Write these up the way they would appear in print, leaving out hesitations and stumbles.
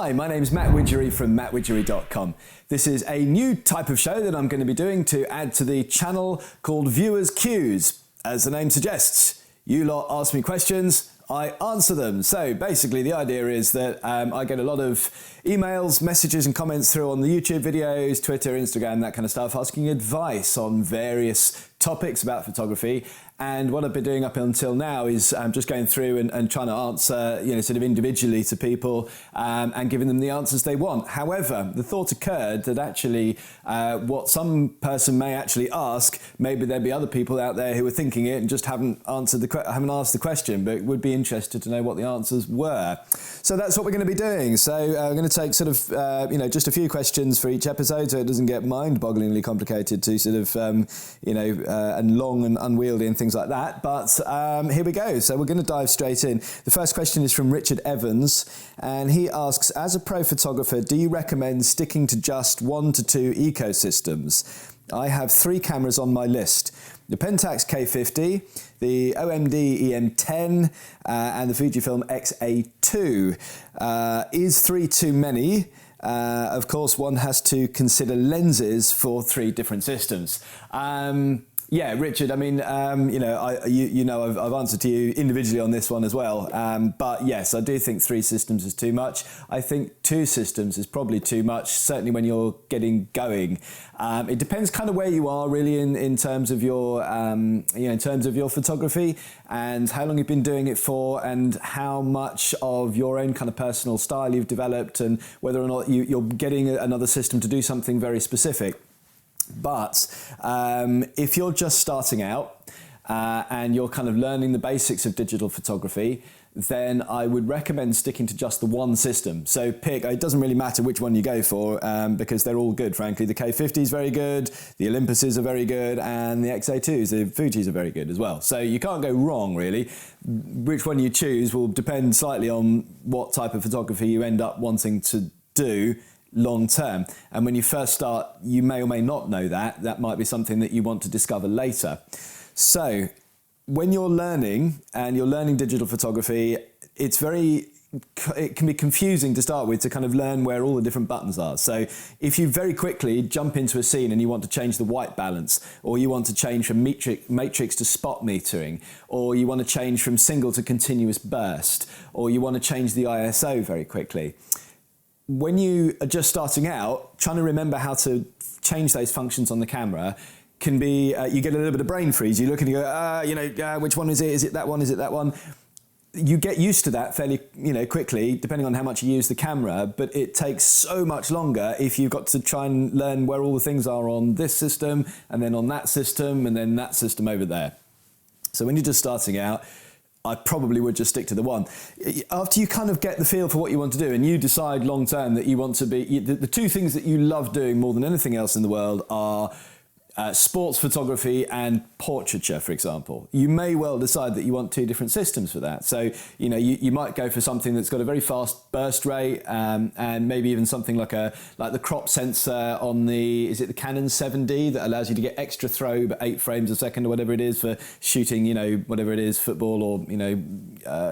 Hi, my name's Matt Widgery from mattwidgery.com. This is a new type of show that I'm going to be doing to add to the channel called Viewers Queues. As the name suggests, you lot ask me questions, I answer them. So basically the idea is that I get a lot of emails, messages and comments through on the YouTube videos, Twitter, Instagram, that kind of stuff, asking advice on various topics about photography. And what I've been doing up until now is just going through and trying to answer, sort of individually to people and giving them the answers they want. However, the thought occurred that actually what some person may actually ask, maybe there'd be other people out there who are thinking it and just haven't asked the question, but would be interested to know what the answers were. So that's what we're going to be doing. So we're going to take sort of, just a few questions for each episode, so it doesn't get mind-bogglingly complicated to sort of, and long and unwieldy and things like that. But here we go. So we're going to dive straight in. The first question is from Richard Evans, and he asks, as a pro photographer, do you recommend sticking to just 1 to 2 ecosystems? I have 3 cameras on my list: the Pentax K50, the OMD EM10, and the Fujifilm X-A2. Is 3 too many? Of course, one has to consider lenses for 3 different systems. Yeah, Richard, I mean, I've answered to you individually on this one as well. But yes, I do think 3 systems is too much. I think 2 systems is probably too much, certainly when you're getting going. It depends kind of where you are really in terms of your, in terms of your photography and how long you've been doing it for and how much of your own kind of personal style you've developed and whether or not you're getting another system to do something very specific. But if you're just starting out and you're kind of learning the basics of digital photography, then I would recommend sticking to just the one system. So it doesn't really matter which one you go for because they're all good, frankly. The K50 is very good, the Olympuses are very good, and the X-A2s, the Fujis are very good as well. So you can't go wrong, really. Which one you choose will depend slightly on what type of photography you end up wanting to do long term. And when you first start, you may or may not know that. That might be something that you want to discover later. So when you're learning and you're learning digital photography, it can be confusing to start with to kind of learn where all the different buttons are. So if you very quickly jump into a scene and you want to change the white balance, or you want to change from matrix to spot metering, or you want to change from single to continuous burst, or you want to change the ISO very quickly, when you are just starting out, trying to remember how to change those functions on the camera can be, you get a little bit of brain freeze. You look and you go, which one is it? Is it that one? Is it that one? You get used to that fairly, quickly, depending on how much you use the camera, but it takes so much longer if you've got to try and learn where all the things are on this system, and then on that system, and then that system over there. So when you're just starting out, I probably would just stick to the one. After you kind of get the feel for what you want to do and you decide long term that you want to be, the 2 things that you love doing more than anything else in the world are sports photography and portraiture, for example. You may well decide that you want 2 different systems for that. So, you might go for something that's got a very fast burst rate and maybe even something like the crop sensor on the Canon 7D that allows you to get extra throw, but 8 frames a second or whatever it is for shooting, whatever it is, football or,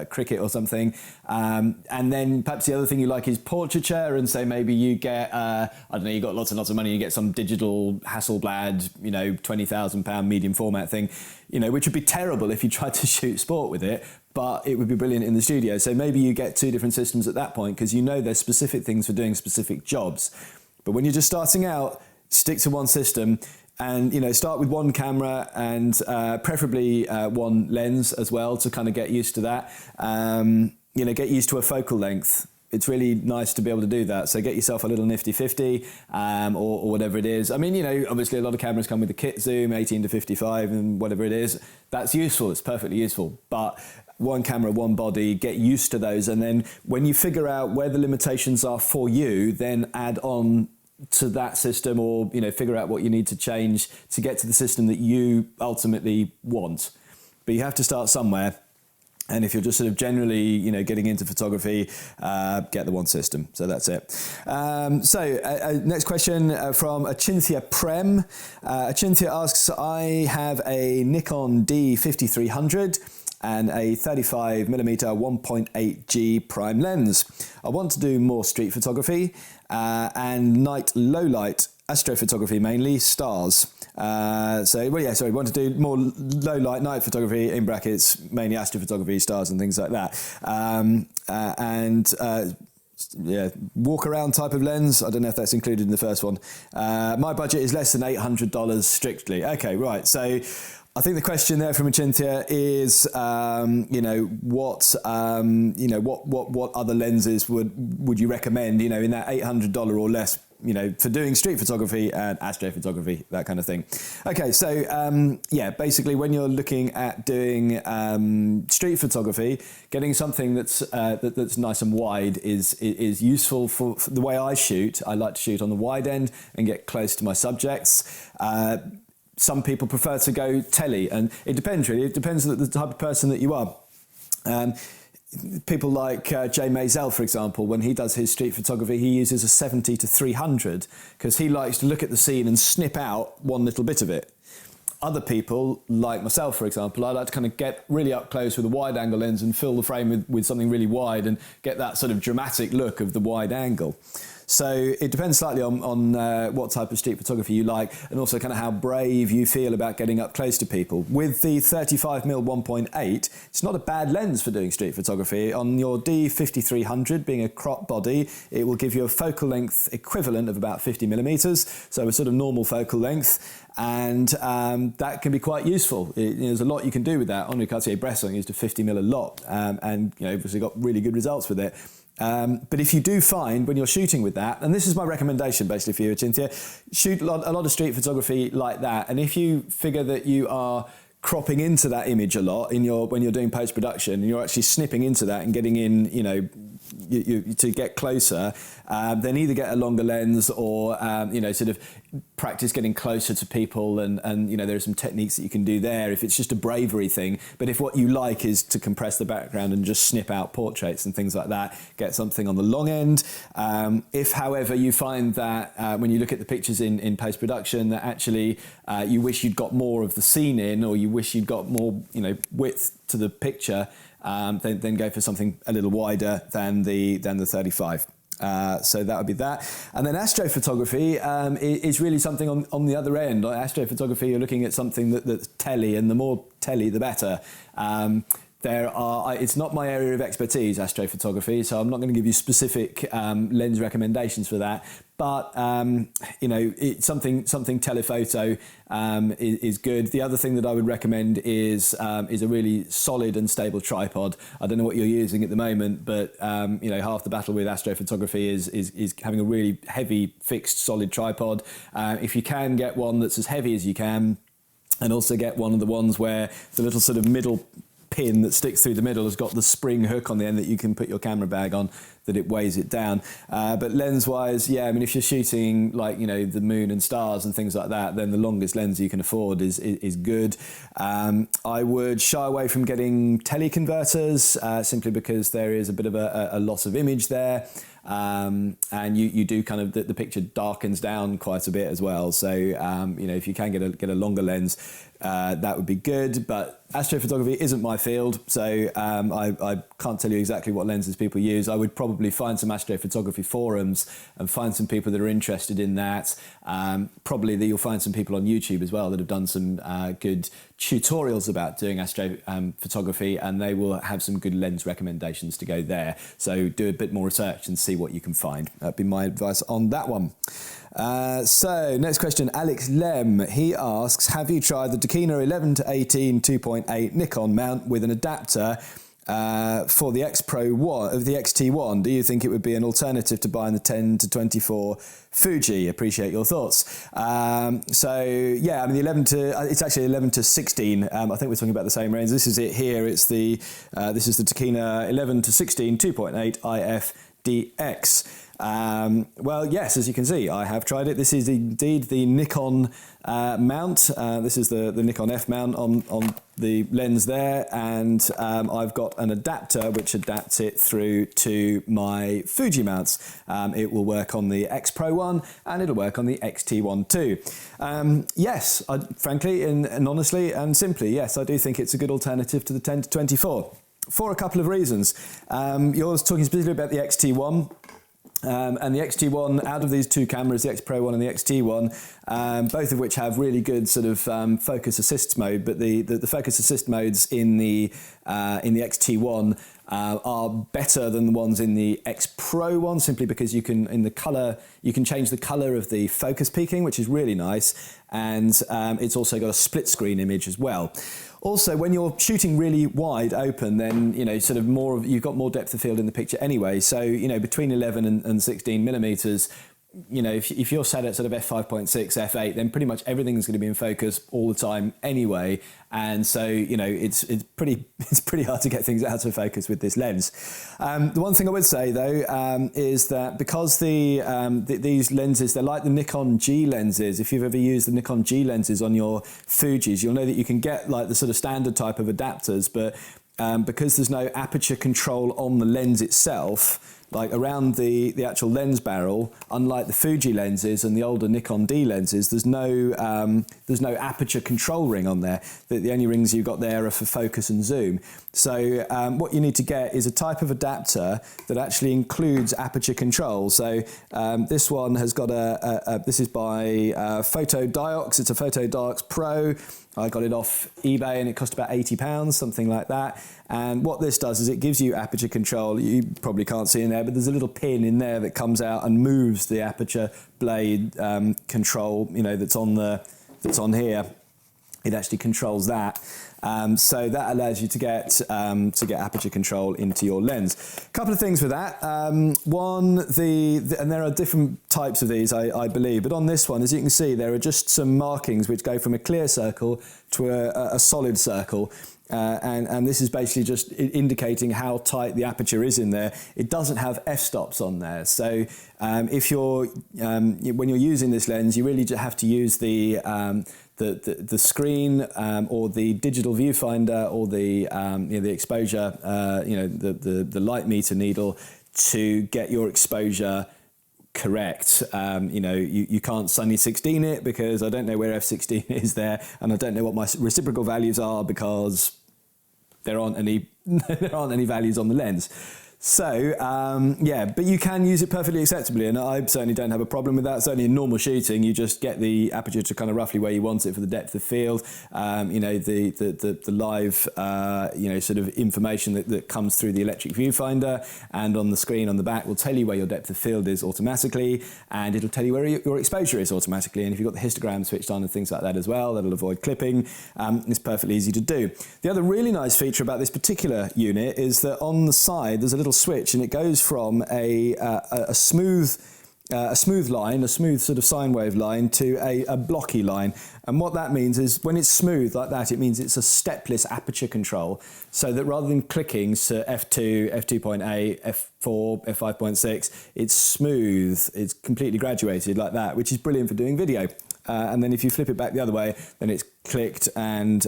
cricket or something. And then perhaps the other thing you like is portraiture, and so maybe you get, you got lots and lots of money, you get some digital Hasselblad, £20,000 medium format thing, which would be terrible if you tried to shoot sport with it, but it would be brilliant in the studio. So maybe you get 2 different systems at that point because there's specific things for doing specific jobs. But when you're just starting out, stick to one system and, start with one camera and preferably one lens as well to kind of get used to that. Get used to a focal length. It's really nice to be able to do that. So get yourself a little nifty 50 or whatever it is. I mean, obviously a lot of cameras come with the kit zoom, 18 to 55 and whatever it is. That's useful. It's perfectly useful. But one camera, one body, get used to those. And then when you figure out where the limitations are for you, then add on to that system or, figure out what you need to change to get to the system that you ultimately want. But you have to start somewhere. And if you're just sort of generally, getting into photography, get the one system. So that's it. Next question from Achintya Prem. Achintya asks, I have a Nikon D5300 and a 35mm 1.8G prime lens. I want to do more street photography and night low light astrophotography, mainly stars. Want to do more low light night photography, in brackets, mainly astrophotography, stars and things like that. Walk around type of lens. I don't know if that's included in the first one. My budget is less than $800 strictly. Okay, right. So I think the question there from Achintya is, what other lenses would you recommend? In that $800 or less, for doing street photography and astrophotography, that kind of thing. Okay, so basically, when you're looking at doing street photography, getting something that's nice and wide is useful for the way I shoot. I like to shoot on the wide end and get close to my subjects. Some people prefer to go tele, and it depends really. It depends on the type of person that you are. People like Jay Maisel, for example, when he does his street photography, he uses a 70 to 300 because he likes to look at the scene and snip out one little bit of it. Other people, like myself, for example, I like to kind of get really up close with a wide angle lens and fill the frame with something really wide and get that sort of dramatic look of the wide angle. So it depends slightly on what type of street photography you like, and also kind of how brave you feel about getting up close to people. With the 35mm 1.8, it's not a bad lens for doing street photography. On your D5300, being a crop body, it will give you a focal length equivalent of about 50mm, so a sort of normal focal length. And that can be quite useful. There's a lot you can do with that. Henri Cartier-Bresson used a 50mm a lot, and obviously got really good results with it. But if you do find when you're shooting with that, and this is my recommendation basically for you, Achintya, shoot a lot of street photography like that. And if you figure that you are cropping into that image a lot when you're doing post-production, and you're actually snipping into that and getting in, to get closer, then either get a longer lens or, sort of practice getting closer to people, and there are some techniques that you can do there if it's just a bravery thing. But if what you like is to compress the background and just snip out portraits and things like that, get something on the long end. If, however, you find that when you look at the pictures in post-production that actually you wish you'd got more of the scene in, or you wish you'd got more, width to the picture, then go for something a little wider than the 35. So that would be that. And then astrophotography is really something on the other end. Astrophotography, you're looking at something that's tele, and the more tele, the better. It's not my area of expertise, astrophotography, so I'm not going to give you specific lens recommendations for that. But it's something telephoto is good. The other thing that I would recommend is a really solid and stable tripod. I don't know what you're using at the moment, but half the battle with astrophotography is having a really heavy, fixed, solid tripod. If you can get one that's as heavy as you can, and also get one of the ones where the little sort of middle pin that sticks through the middle has got the spring hook on the end that you can put your camera bag on, that it weighs it down. But lens-wise, if you're shooting like, the moon and stars and things like that, then the longest lens you can afford is good. I would shy away from getting teleconverters simply because there is a bit of a loss of image there. And you do kind of, the picture darkens down quite a bit as well. So, if you can get a longer lens, that would be good. But astrophotography isn't my field, so I can't tell you exactly what lenses people use. I would probably find some astrophotography forums and find some people that are interested in that. Probably that you'll find some people on YouTube as well that have done some good tutorials about doing astrophotography, and they will have some good lens recommendations to go there. So do a bit more research and see what you can find. That'd be my advice on that one. So next question, Alex Lem. He asks, have you tried the Dakina 11 to 18 2.8 Nikon mount with an adapter for the XPro of the XT1? Do you think it would be an alternative to buying the 10 to 24 Fuji? Appreciate your thoughts. The 11 to it's actually 11 to 16. I think we're talking about the same range. This is it here. It's the this is the Dakina 11 to 16 2.8 IF DX. Well, yes, as you can see, I have tried it. This is indeed the Nikon mount. This is the Nikon F mount on the lens there, and I've got an adapter which adapts it through to my Fuji mounts. It will work on the XPro one, and it'll work on the XT1 too. Yes, frankly and honestly and simply, yes, I do think it's a good alternative to the 10-24 for a couple of reasons. You're talking specifically about the XT1. And the XT1, out of these two cameras, the XPro one and the XT1, both of which have really good sort of focus assist mode, but the focus assist modes in the XT1 are better than the ones in the XPro one, simply because you can change the color of the focus peaking, which is really nice, and it's also got a split screen image as well. Also, when you're shooting really wide open, then you've got more depth of field in the picture anyway. So between 11 and 16 millimeters, if you're set at sort of f5.6, f8, then pretty much everything's going to be in focus all the time anyway. And so it's pretty hard to get things out of focus with this lens. The one thing I would say though is that because these lenses, they're like the Nikon G lenses. If you've ever used the Nikon G lenses on your Fujis, you'll know that you can get like the sort of standard type of adapters, but because there's no aperture control on the lens itself, like around the actual lens barrel, unlike the Fuji lenses and the older Nikon D lenses, there's no aperture control ring on there. The only rings you've got there are for focus and zoom. So what you need to get is a type of adapter that actually includes aperture control. So this one has got this is by Photodiox. It's a Photodiox Pro. I got it off eBay and it cost about £80, something like that. And what this does is it gives you aperture control. You probably can't see in there, but there's a little pin in there that comes out and moves the aperture blade control, that's on here. It actually controls that. So that allows you to get aperture control into your lens. A couple of things with that. One, and there are different types of these, I believe, but on this one, as you can see, there are just some markings which go from a clear circle to a solid circle. And this is basically just indicating how tight the aperture is in there. It doesn't have f-stops on there. So if when you're using this lens, you really just have to use the screen or the digital viewfinder or the exposure, the light meter needle to get your exposure correct. You can't Sunny 16 it because I don't know where f16 is there, and I don't know what my reciprocal values are because there aren't any values on the lens. So, but you can use it perfectly acceptably, and I certainly don't have a problem with that. Certainly in normal shooting, you just get the aperture to kind of roughly where you want it for the depth of field. The live, sort of information that comes through the electric viewfinder and on the screen on the back will tell you where your depth of field is automatically, and it'll tell you where your exposure is automatically. And if you've got the histogram switched on and things like that as well, that'll avoid clipping. It's perfectly easy to do. The other really nice feature about this particular unit is that on the side, there's a little switch, and it goes from a smooth line, a smooth sort of sine wave line, to a blocky line. And what that means is when it's smooth like that, it means it's a stepless aperture control, so that rather than clicking to f2, f2.8, f4, f5.6, it's smooth, it's completely graduated like that, which is brilliant for doing video. And then if you flip it back the other way, then it's clicked, and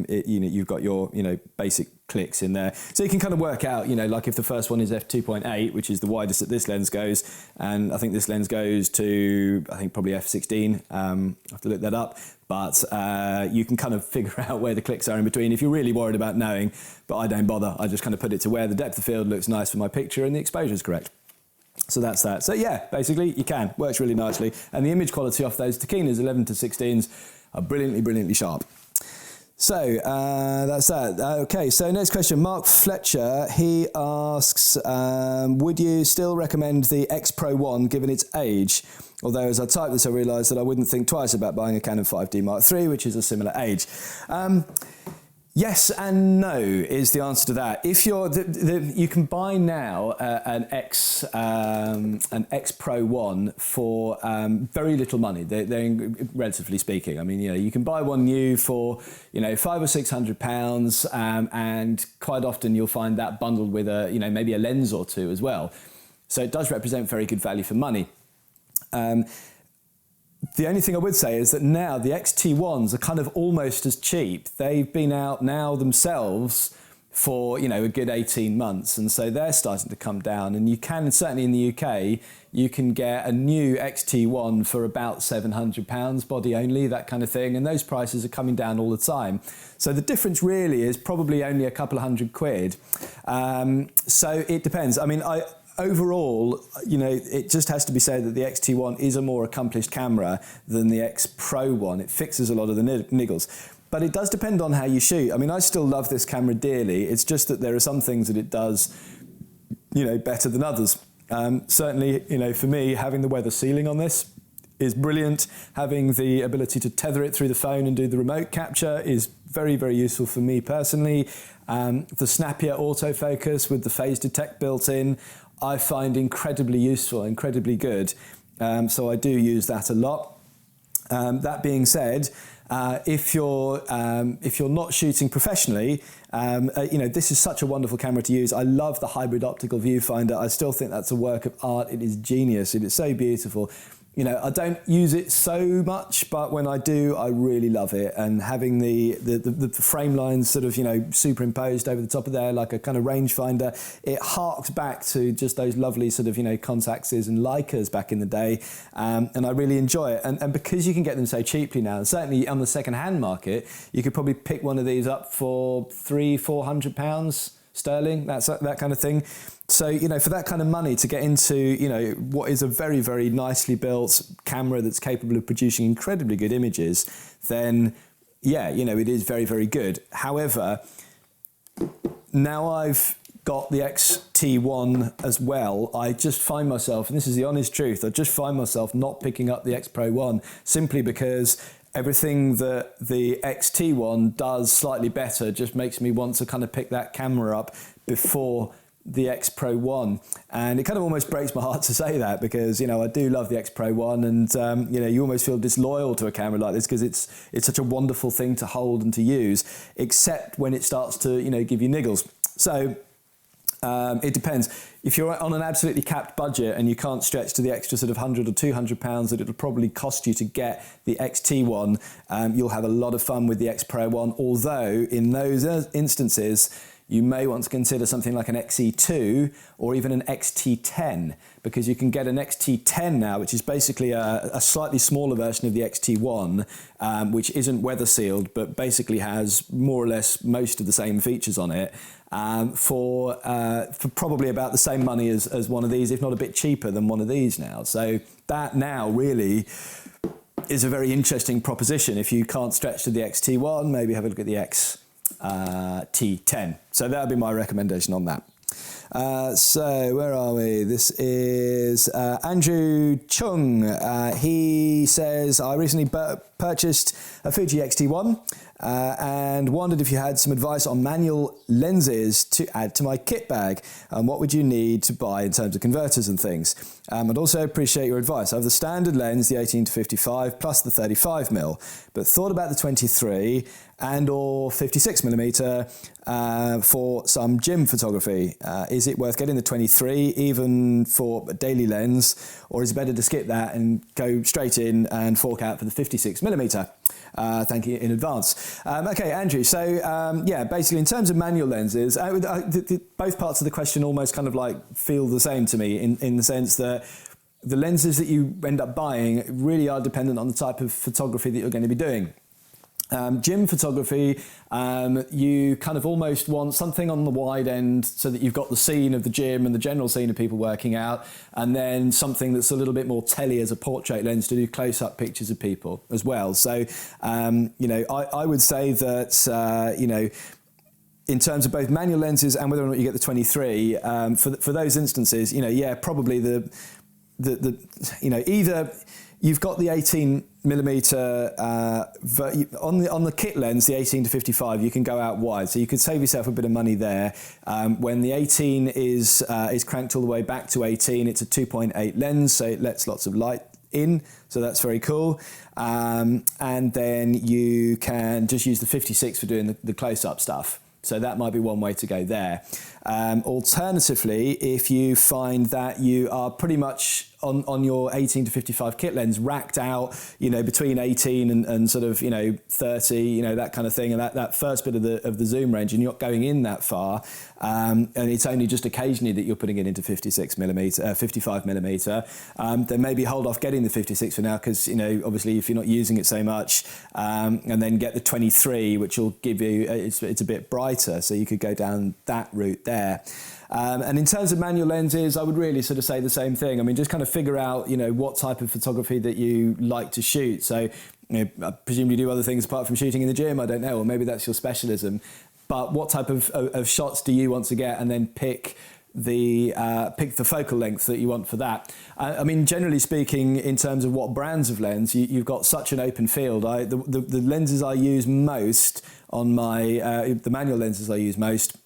you've got your basic clicks in there. So you can kind of work out, like if the first one is f2.8, which is the widest that this lens goes, and I think this lens goes to, I think probably f16. I have to look that up. But you can kind of figure out where the clicks are in between if you're really worried about knowing, but I don't bother. I just kind of put it to where the depth of field looks nice for my picture and the exposure is correct. So that's that. So yeah, basically you can. Works really nicely. And the image quality off those tachinas 11 to 16s are brilliantly sharp. So that's that. Okay, so next question. Mark Fletcher, he asks, would you still recommend the XPro 1 given its age? Although as I typed this, I realised that I wouldn't think twice about buying a Canon 5D Mark III, which is a similar age. Yes and no is the answer to that. If you're, you can buy now an XPro 1 for very little money. They're relatively speaking. I mean, you can buy one new for £500 or £600, and quite often you'll find that bundled with maybe a lens or two as well. So it does represent very good value for money. The only thing I would say is that now the XT1s are kind of almost as cheap. They've been out now themselves for, a good 18 months. And so they're starting to come down. And you can, certainly in the UK, you can get a new XT1 for about £700, body only, that kind of thing. And those prices are coming down all the time. So the difference really is probably only a couple of £100. So it depends. I mean, overall, it just has to be said that the XT1 is a more accomplished camera than the XPro one. It fixes a lot of the niggles. But it does depend on how you shoot. I mean, I still love this camera dearly. It's just that there are some things that it does, better than others. Certainly, for me, having the weather sealing on this is brilliant. Having the ability to tether it through the phone and do the remote capture is very, very useful for me personally. The snappier autofocus with the phase detect built in, I find incredibly useful, incredibly good. So I do use that a lot. That being said, if you're not shooting professionally, this is such a wonderful camera to use. I love the hybrid optical viewfinder. I still think that's a work of art. It is genius. It is so beautiful. I don't use it so much, but when I do, I really love it. And having the frame lines sort of, superimposed over the top of there, like a kind of rangefinder, it harks back to just those lovely sort of, Contaxes and Leicas back in the day. And I really enjoy it. And because you can get them so cheaply now, and certainly on the second-hand market, you could probably pick one of these up for £300-400 sterling, that kind of thing. So, for that kind of money to get into, what is a very, very nicely built camera that's capable of producing incredibly good images, then, yeah, it is very, very good. However, now I've got the XT1 as well, I just find myself, and this is the honest truth, I just find myself not picking up the XPro 1 simply because everything that the XT1 does slightly better just makes me want to kind of pick that camera up before the XPro 1. And it kind of almost breaks my heart to say that because, I do love the XPro 1 and, you almost feel disloyal to a camera like this because it's such a wonderful thing to hold and to use, except when it starts to, give you niggles. So it depends. If you're on an absolutely capped budget and you can't stretch to the extra sort of £100 or £200 that it'll probably cost you to get the XT1, you'll have a lot of fun with the XPro 1, although in those instances, you may want to consider something like an XE2 or even an XT10, because you can get an XT10 now, which is basically a slightly smaller version of the XT1, which isn't weather sealed, but basically has more or less most of the same features on it, for probably about the same money as one of these, if not a bit cheaper than one of these now. So that now really is a very interesting proposition. If you can't stretch to the XT1, maybe have a look at the T10. So that would be my recommendation on that. So where are we? This is Andrew Chung. He says, I recently purchased a Fuji XT1 and wondered if you had some advice on manual lenses to add to my kit bag and what would you need to buy in terms of converters and things. I'd also appreciate your advice. I have the standard lens, the 18-55 plus the 35mm, but thought about the 23 and or 56mm for some gym photography. Is it worth getting the 23 even for a daily lens, or is it better to skip that and go straight in and fork out for the 56mm? Thank you in advance. Okay, Andrew, so yeah, basically in terms of manual lenses, both parts of the question almost kind of like feel the same to me in the sense that the lenses that you end up buying really are dependent on the type of photography that you're going to be doing. Gym photography, you kind of almost want something on the wide end so that you've got the scene of the gym and the general scene of people working out, and then something that's a little bit more telly as a portrait lens to do close-up pictures of people as well. So, I would say that, in terms of both manual lenses and whether or not you get the 23, for those instances, yeah, probably either you've got the 18mm on the kit lens, the 18-55, you can go out wide, so you could save yourself a bit of money there. When the 18 is cranked all the way back to 18, it's a 2.8 lens, so it lets lots of light in, so that's very cool. And then you can just use the 56 for doing the close-up stuff. So that might be one way to go there. Alternatively, if you find that you are pretty much on your 18 to 55 kit lens racked out, between 18 and sort of, 30, that kind of thing, and that first bit of the zoom range, and you're not going in that far, and it's only just occasionally that you're putting it into 55 millimeter, then maybe hold off getting the 56 for now, because, obviously if you're not using it so much, and then get the 23, which will give you, it's a bit brighter, so you could go down that route there. And in terms of manual lenses, I would really sort of say the same thing. I mean, just kind of figure out, what type of photography that you like to shoot. So, I presume you do other things apart from shooting in the gym, I don't know, or maybe that's your specialism. But what type of shots do you want to get, and then pick the focal length that you want for that. I mean, generally speaking, in terms of what brands of lens, you've got such an open field. The lenses I use most on my, the manual lenses I use most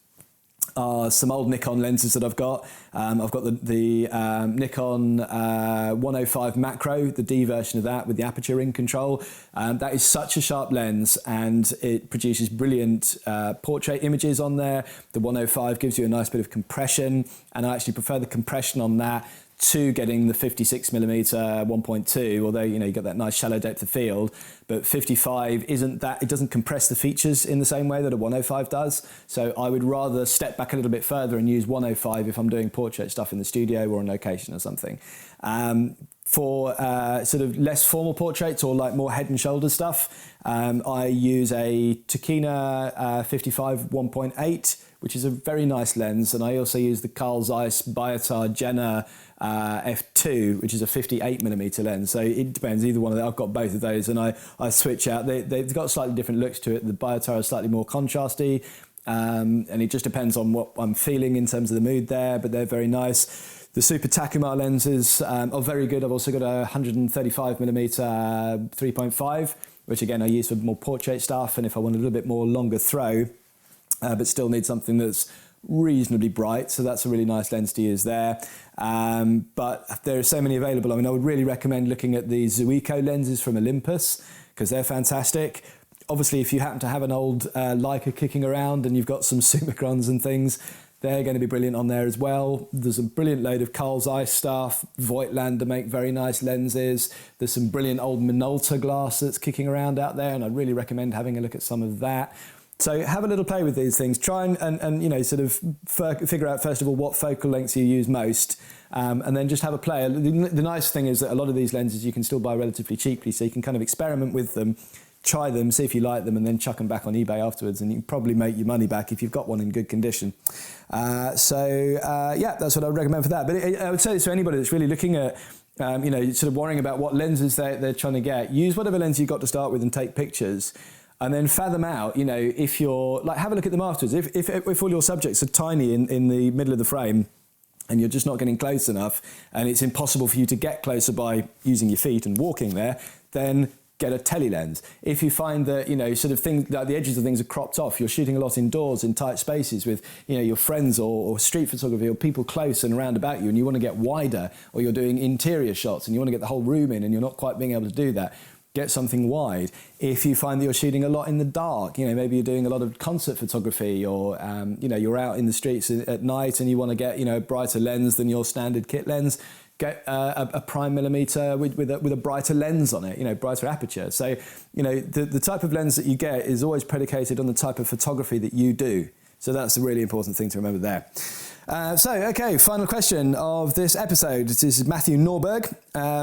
are some old Nikon lenses that I've got. I've got the Nikon 105 macro, the D version of that with the aperture ring control. That is such a sharp lens, and it produces brilliant portrait images on there. The 105 gives you a nice bit of compression, and I actually prefer the compression on that to getting the 56mm 1.2, although you get that nice shallow depth of field. But 55 isn't that, it doesn't compress the features in the same way that a 105 does. So I would rather step back a little bit further and use 105 if I'm doing portrait stuff in the studio or on location or something. For sort of less formal portraits or like more head and shoulder stuff, I use a Tokina 55 1.8, which is a very nice lens, and I also use the Carl Zeiss Biotar Jenna f2, which is a 58mm lens. So it depends, either one of them. I've got both of those, and I switch out. They've got slightly different looks to it. The Biotar is slightly more contrasty, and it just depends on what I'm feeling in terms of the mood there, but they're very nice. The Super Takumar lenses are very good. I've also got a 135mm 3.5, which again I use for more portrait stuff, and if I want a little bit more longer throw, but still need something that's reasonably bright, so that's a really nice lens to use there. But there are so many available. I mean, I would really recommend looking at the Zuiko lenses from Olympus, because they're fantastic. Obviously, if you happen to have an old Leica kicking around and you've got some Summicrons and things, they're going to be brilliant on there as well. There's a brilliant load of Carl Zeiss stuff. Voigtlander make very nice lenses. There's some brilliant old Minolta glass that's kicking around out there, and I'd really recommend having a look at some of that. So have a little play with these things. Try and sort of figure out, first of all, what focal lengths you use most, and then just have a play. The nice thing is that a lot of these lenses you can still buy relatively cheaply, so you can kind of experiment with them, try them, see if you like them, and then chuck them back on eBay afterwards, and you can probably make your money back if you've got one in good condition. Yeah, that's what I would recommend for that. But I would say this to anybody that's really looking at sort of worrying about what lenses they're trying to get. Use whatever lens you've got to start with and take pictures. And then fathom out, if you're, like, have a look at them afterwards. If all your subjects are tiny in the middle of the frame and you're just not getting close enough, and it's impossible for you to get closer by using your feet and walking there, then get a tele lens. If you find that, sort of things, like the edges of things are cropped off, you're shooting a lot indoors in tight spaces with, your friends or street photography or people close and around about you, and you want to get wider, or you're doing interior shots and you want to get the whole room in and you're not quite being able to do that, get something wide. If you find that you're shooting a lot in the dark, maybe you're doing a lot of concert photography, or you're out in the streets at night and you want to get a brighter lens than your standard kit lens, get a prime millimeter with a brighter lens on it, brighter aperture. So the type of lens that you get is always predicated on the type of photography that you do. So that's a really important thing to remember there. Okay, final question of this episode. This is Matthew Norberg.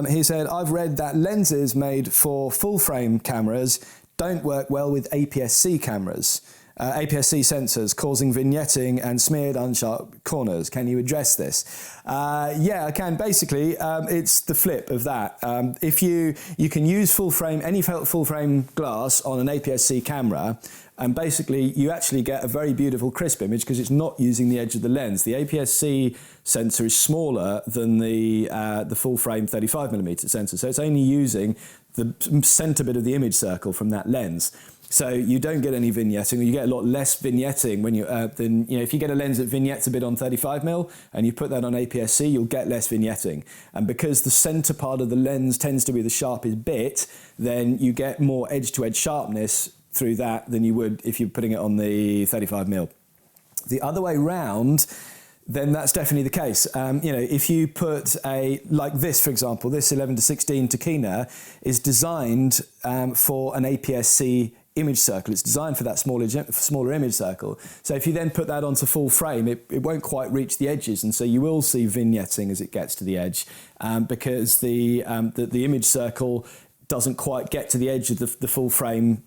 He said, I've read that lenses made for full-frame cameras don't work well with APS-C cameras, APS-C sensors, causing vignetting and smeared unsharp corners. Can you address this? Yeah, I can. Basically, it's the flip of that. If you can use any full-frame glass on an APS-C camera, and basically you actually get a very beautiful crisp image because it's not using the edge of the lens. The APS-C sensor is smaller than the full-frame 35mm sensor, so it's only using the center bit of the image circle from that lens. So you don't get any vignetting, or you get a lot less vignetting when if you get a lens that vignettes a bit on 35mm and you put that on APS-C, you'll get less vignetting. And because the center part of the lens tends to be the sharpest bit, then you get more edge-to-edge sharpness through that than you would if you're putting it on the 35mm. The other way round, then that's definitely the case. You know, if you put like this, for example, this 11-16 Tokina is designed for an APS-C image circle. It's designed for that smaller image circle. So if you then put that onto full frame, it won't quite reach the edges, and so you will see vignetting as it gets to the edge, because the image circle doesn't quite get to the edge of the full frame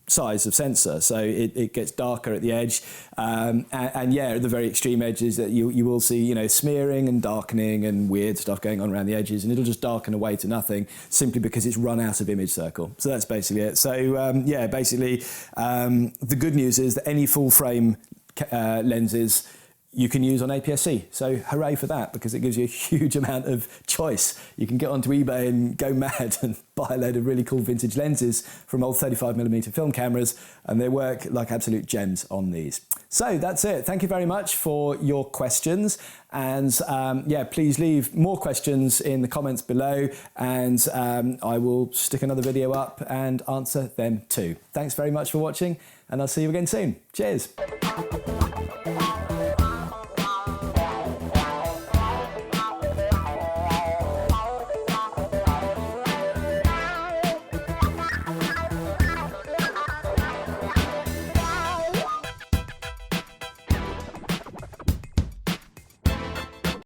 size of sensor, so it gets darker at the edge, and yeah, at the very extreme edges that you will see, you know, smearing and darkening and weird stuff going on around the edges, and it'll just darken away to nothing simply because it's run out of image circle. So that's basically it. So yeah, basically the good news is that any full frame lenses you can use on APS-C. So hooray for that, because it gives you a huge amount of choice. You can get onto eBay and go mad and buy a load of really cool vintage lenses from old 35mm film cameras, and they work like absolute gems on these. So that's it. Thank you very much for your questions. And yeah, please leave more questions in the comments below, and I will stick another video up and answer them too. Thanks very much for watching, and I'll see you again soon. Cheers.